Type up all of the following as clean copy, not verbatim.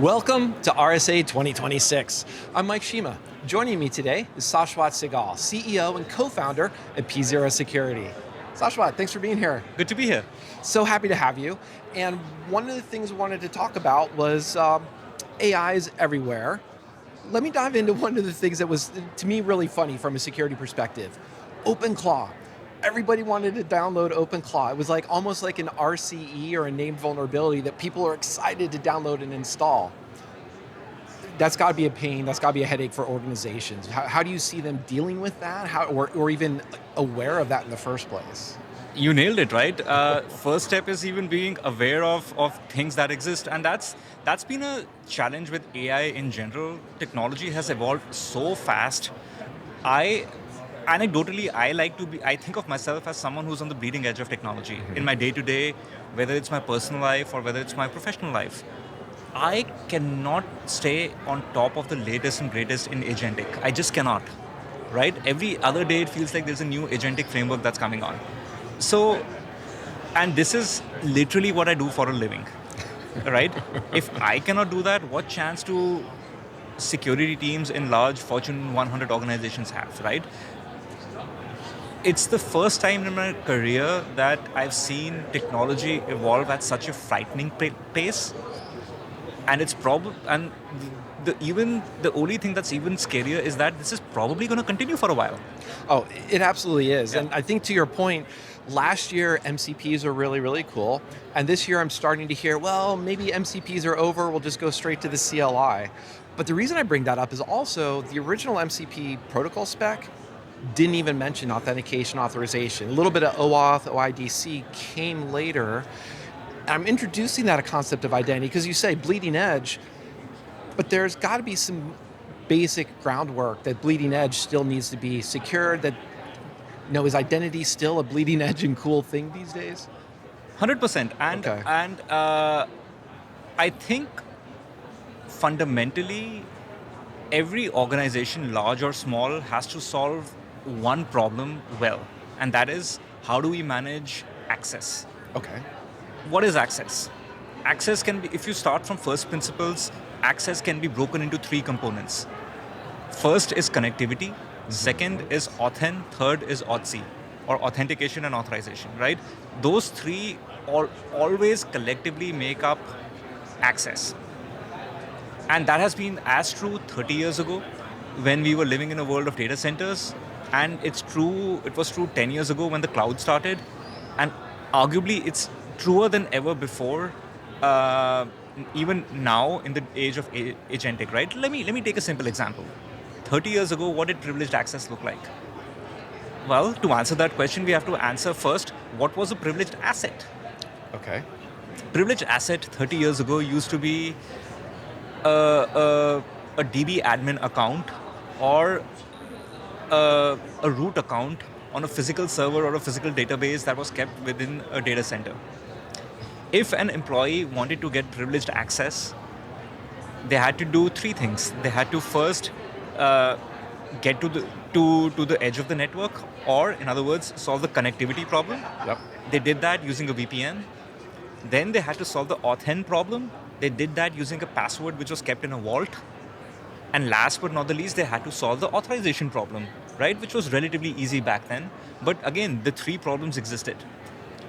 Welcome to RSA 2026. I'm Mike Shima. Joining me today is Shashwat Sehgal, CEO and co-founder at P0 Security. Shashwat, thanks for being here. Good to be here. So happy to have you. And one of the things we wanted to talk about was AI is everywhere. Let me dive into one of the things that was, to me, really funny from a security perspective. OpenClaw. Everybody wanted to download OpenClaw. It was like almost like an RCE or a named vulnerability that people are excited to download and install. That's got to be a pain. That's got to be a headache for organizations. How do you see them dealing with that? Or even aware of that in the first place? You nailed it, right? First step is even being aware of things that exist, and that's been a challenge with AI in general. Technology has evolved so fast. Anecdotally, I think of myself as someone who's on the bleeding edge of technology in my day-to-day, whether it's my personal life or whether it's my professional life. I cannot stay on top of the latest and greatest in Agentic. I just cannot, right? Every other day it feels like there's a new Agentic framework that's coming on. So, and this is literally what I do for a living, right? If I cannot do that, what chance do security teams in large Fortune 100 organizations have, right? It's the first time in my career that I've seen technology evolve at such a frightening pace, and it's the only thing that's even scarier is that this is probably going to continue for a while. Oh, it absolutely is. Yeah. And I think to your point, last year MCPs are really, really cool. And this year I'm starting to hear, well, maybe MCPs are over, we'll just go straight to the CLI. But the reason I bring that up is also the original MCP protocol spec didn't even mention authentication authorization. A little bit of OAuth, OIDC came later. I'm introducing that a concept of identity because you say bleeding edge, but there's got to be some basic groundwork that bleeding edge still needs to be secured. That, is identity still a bleeding edge and cool thing these days? 100%. And I think fundamentally, every organization, large or small, has to solve one problem well, and that is, how do we manage access? Okay. What is access? Access can be, if you start from first principles, access can be broken into three components. First is connectivity, second is authent, third is auth, or authentication and authorization, right? Those three always collectively make up access. And that has been as true 30 years ago when we were living in a world of data centers, and it was true 10 years ago when the cloud started, and arguably it's truer than ever before, even now in the age of agentic, right? Let me take a simple example. 30 years ago, what did privileged access look like? Well, to answer that question, we have to answer first, what was a privileged asset? Okay. Privileged asset 30 years ago used to be a DB admin account or a root account on a physical server or a physical database that was kept within a data center. If an employee wanted to get privileged access, they had to do three things. They had to first get to the edge of the network, or in other words, solve the connectivity problem. Yep. They did that using a VPN. Then they had to solve the authent problem. They did that using a password which was kept in a vault. And last but not the least, they had to solve the authorization problem, right? Which was relatively easy back then. But again, the three problems existed.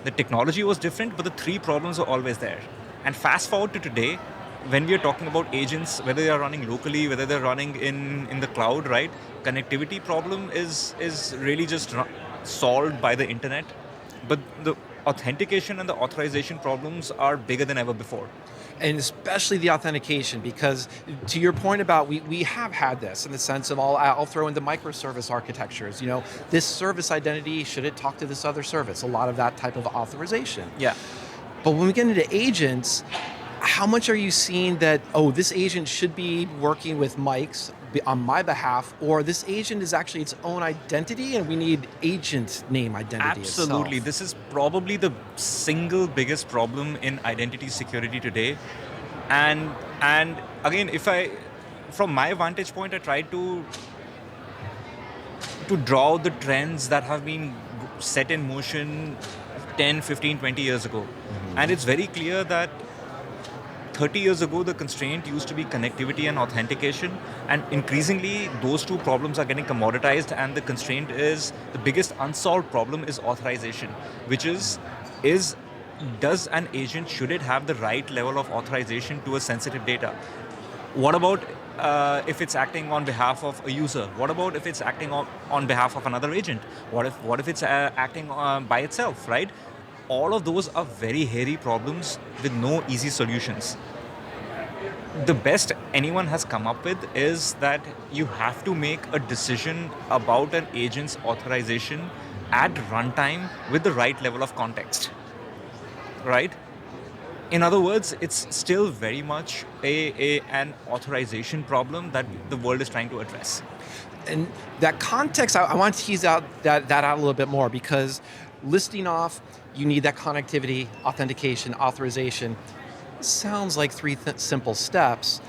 The technology was different, but the three problems were always there. And fast forward to today, when we are talking about agents, whether they are running locally, whether they're running in the cloud, right? Connectivity problem is really just solved by the internet. But the authentication and the authorization problems are bigger than ever before. And especially the authentication, because to your point about we have had this in the sense of I'll throw into microservice architectures, this service identity, should it talk to this other service? A lot of that type of authorization. Yeah. But when we get into agents, how much are you seeing that, this agent should be working with Mike's on my behalf, or this agent is actually its own identity and we need agent name identity Absolutely. itself? This is probably the single biggest problem in identity security today. And again, from my vantage point, I try to draw the trends that have been set in motion 10, 15, 20 years ago. Mm-hmm. And it's very clear that 30 years ago, the constraint used to be connectivity and authentication, and increasingly those two problems are getting commoditized, and the constraint is, the biggest unsolved problem is authorization, which is does an agent, should it have the right level of authorization to a sensitive data? What about if it's acting on behalf of a user? What about if it's acting on behalf of another agent? What if it's acting by itself, right? All of those are very hairy problems with no easy solutions. The best anyone has come up with is that you have to make a decision about an agent's authorization at runtime with the right level of context, right? In other words, it's still very much an authorization problem that the world is trying to address. And that context, I want to tease out that out a little bit more, because listing off, you need that connectivity, authentication, authorization, sounds like three simple steps,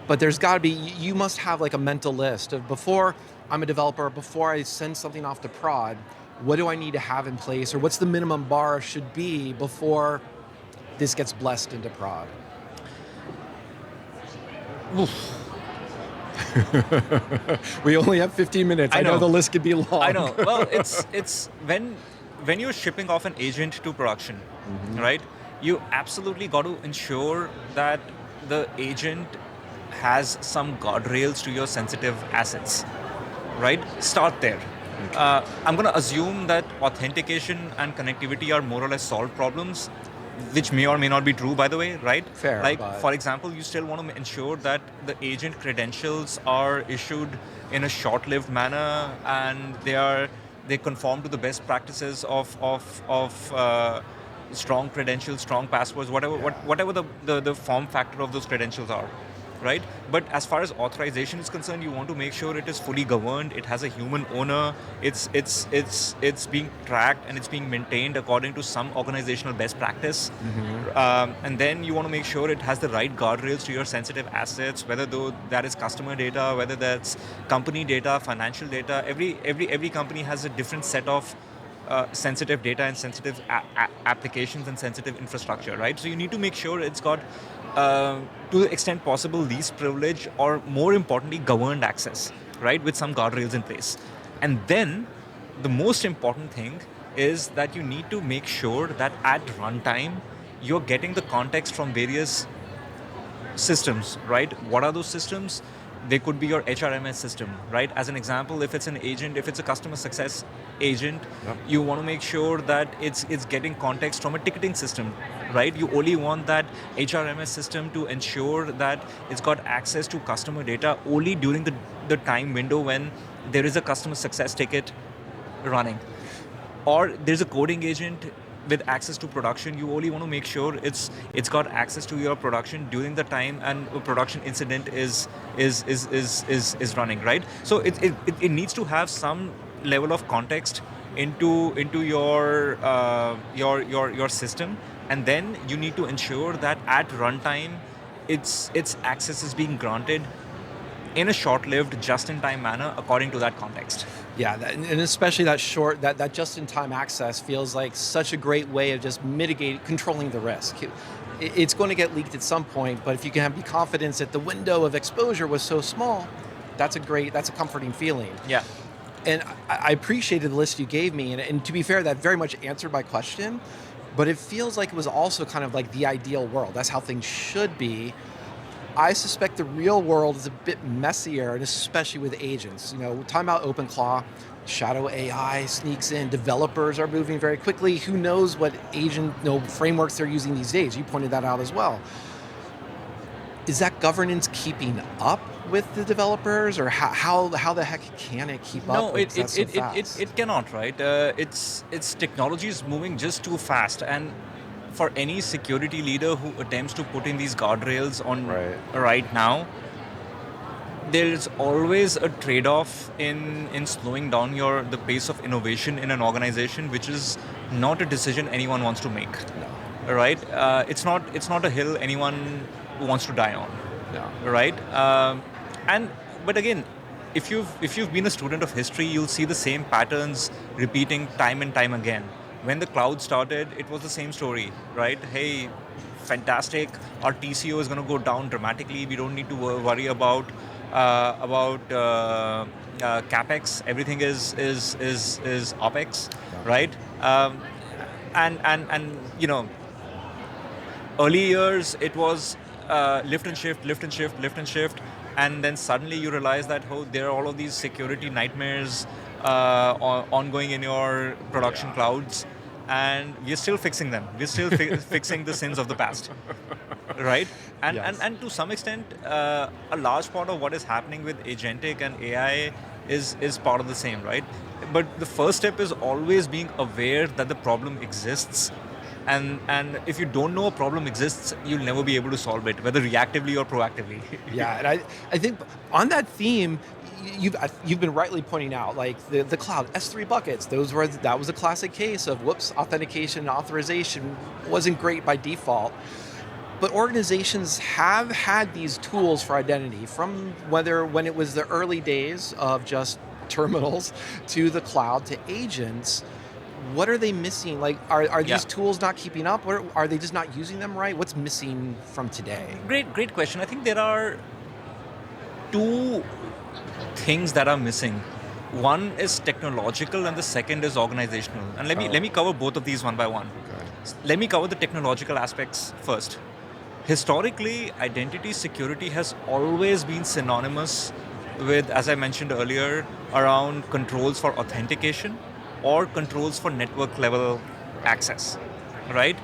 but there's got to be, you must have like a mental list of, before I'm a developer, before I send something off to prod, what do I need to have in place, or what's the minimum bar should be before this gets blessed into prod? We only have 15 minutes. I know the list could be long. I know. Well, it's when you're shipping off an agent to production, right? You absolutely got to ensure that the agent has some guardrails to your sensitive assets, right? Start there. Okay. I'm going to assume that authentication and connectivity are more or less solved problems, which may or may not be true, by the way, right? Fair. Like, for example, you still want to ensure that the agent credentials are issued in a short-lived manner, and they conform to the best practices of strong credentials, strong passwords, whatever the form factor of those credentials are, right? But as far as authorization is concerned, you want to make sure it is fully governed, it has a human owner, it's being tracked and it's being maintained according to some organizational best practice. And then you want to make sure it has the right guardrails to your sensitive assets, whether though that is customer data, whether that's company data, financial data. Every company has a different set of sensitive data and sensitive applications and sensitive infrastructure, right? So you need to make sure it's got, to the extent possible, least privilege, or more importantly, governed access, right, with some guardrails in place. And then the most important thing is that you need to make sure that at runtime you're getting the context from various systems, right? What are those systems? They could be your HRMS system, right? As an example, if it's an agent, if it's a customer success agent, you want to make sure that it's getting context from a ticketing system, right? You only want that HRMS system to ensure that it's got access to customer data only during the time window when there is a customer success ticket running. Or there's a coding agent with access to production. You only want to make sure it's got access to your production during the time and a production incident is running, right? So it needs to have some level of context into your system, and then you need to ensure that at runtime its access is being granted in a short-lived, just-in-time manner according to that context. Yeah, and especially that just-in-time access feels like such a great way of just controlling the risk. It's going to get leaked at some point, but if you can have the confidence that the window of exposure was so small, that's a comforting feeling. Yeah. And I appreciated the list you gave me, and to be fair, that very much answered my question, but it feels like it was also kind of like the ideal world. That's how things should be. I suspect the real world is a bit messier, and especially with agents. Talking about OpenClaw, shadow AI sneaks in, developers are moving very quickly. Who knows what agent frameworks they're using these days? You pointed that out as well. Is that governance keeping up with the developers, or how the heck can it keep up? No, it cannot, right? It's technology is moving just too fast, and for any security leader who attempts to put in these guardrails on right now, there is always a trade-off in slowing down the pace of innovation in an organization, which is not a decision anyone wants to make. No. Right? It's not a hill anyone wants to die on. No. Right? But again, if you've been a student of history, you'll see the same patterns repeating time and time again. When the cloud started, it was the same story, right? Hey, fantastic. Our TCO is going to go down dramatically. We don't need to worry about capex. Everything is opex, right? And early years it was lift and shift, and then suddenly you realize that there are all of these security nightmares ongoing in your production clouds, and we're still fixing them. We're still fixing the sins of the past, right? And to some extent, a large part of what is happening with agentic and AI is part of the same, right? But the first step is always being aware that the problem exists. And if you don't know a problem exists, you'll never be able to solve it, whether reactively or proactively. Yeah, and I think on that theme, you've been rightly pointing out, like the cloud S3 buckets. That was a classic case of authentication and authorization wasn't great by default. But organizations have had these tools for identity, from when it was the early days of just terminals to the cloud to agents. What are they missing? Like, are these tools not keeping up, or are they just not using them right? What's missing from today? Great question. I think there are two things that are missing. One is technological, and the second is organizational. And let me cover both of these one by one. Okay. Let me cover the technological aspects first. Historically, identity security has always been synonymous with, as I mentioned earlier, around controls for authentication or controls for network level access, right?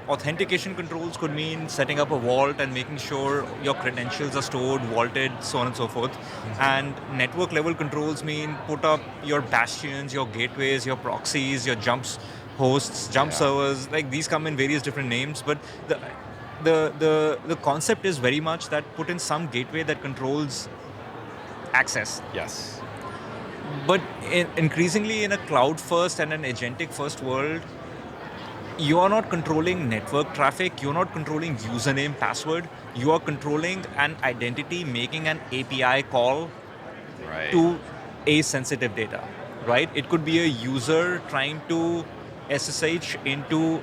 Authentication controls could mean setting up a vault and making sure your credentials are stored, vaulted, so on and so forth. And network level controls mean put up your bastions, your gateways, your proxies, your hosts, servers. Like, these come in various different names, but the concept is very much that put in some gateway that controls access. Yes. But increasingly in a cloud-first and an agentic-first world, you are not controlling network traffic, you're not controlling username, password, you are controlling an identity making an API call to a sensitive data, right? It could be a user trying to SSH into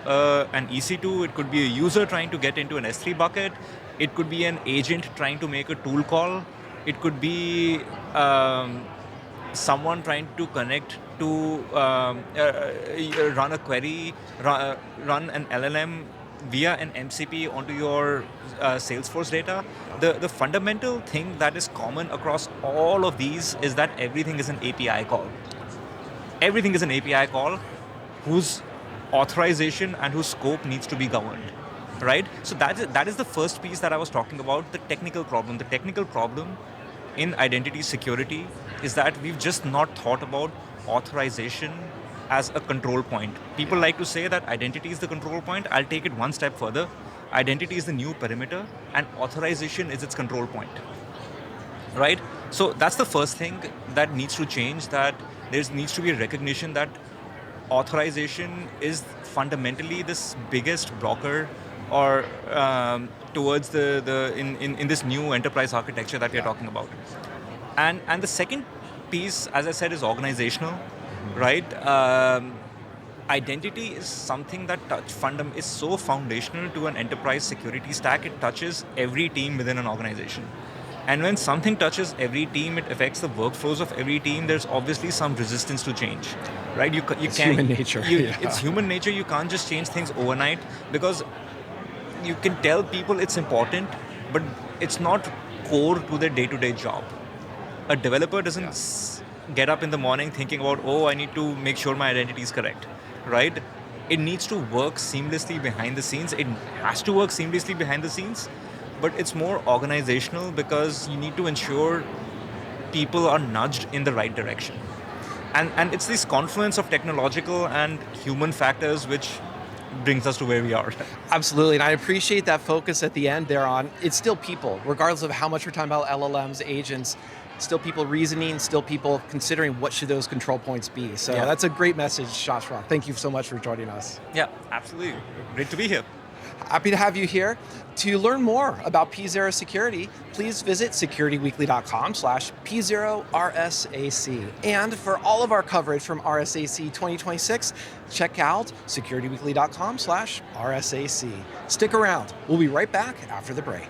an EC2, it could be a user trying to get into an S3 bucket, it could be an agent trying to make a tool call, it could be someone trying to connect to run a query, run an LLM via an MCP onto your Salesforce data. The fundamental thing that is common across all of these is that everything is an API call. Everything is an API call whose authorization and whose scope needs to be governed, right? So that is the first piece that I was talking about, the technical problem. The technical problem in identity security is that we've just not thought about authorization as a control point. People like to say that identity is the control point. I'll take it one step further. Identity is the new perimeter, and authorization is its control point, right? So that's the first thing that needs to change, that there needs to be a recognition that authorization is fundamentally this biggest blocker or towards in this new enterprise architecture that we're talking about. And the second piece, as I said, is organizational, right? Identity is something that is so foundational to an enterprise security stack. It touches every team within an organization. And when something touches every team, it affects the workflows of every team. There's obviously some resistance to change, right? It's human nature. It's human nature. You can't just change things overnight, because you can tell people it's important, but it's not core to their day-to-day job. A developer doesn't get up in the morning thinking about, I need to make sure my identity is correct, right? It needs to work seamlessly behind the scenes. It has to work seamlessly behind the scenes, but it's more organizational, because you need to ensure people are nudged in the right direction. And it's this confluence of technological and human factors which brings us to where we are. Absolutely, and I appreciate that focus at the end there on, it's still people, regardless of how much we're talking about LLMs, agents, still people reasoning, still people considering what should those control points be. So that's a great message, Shashwat. Thank you so much for joining us. Yeah, absolutely. Great to be here. Happy to have you here. To learn more about P0 security, please visit securityweekly.com/P0RSAC. And for all of our coverage from RSAC 2026, check out securityweekly.com/RSAC. Stick around. We'll be right back after the break.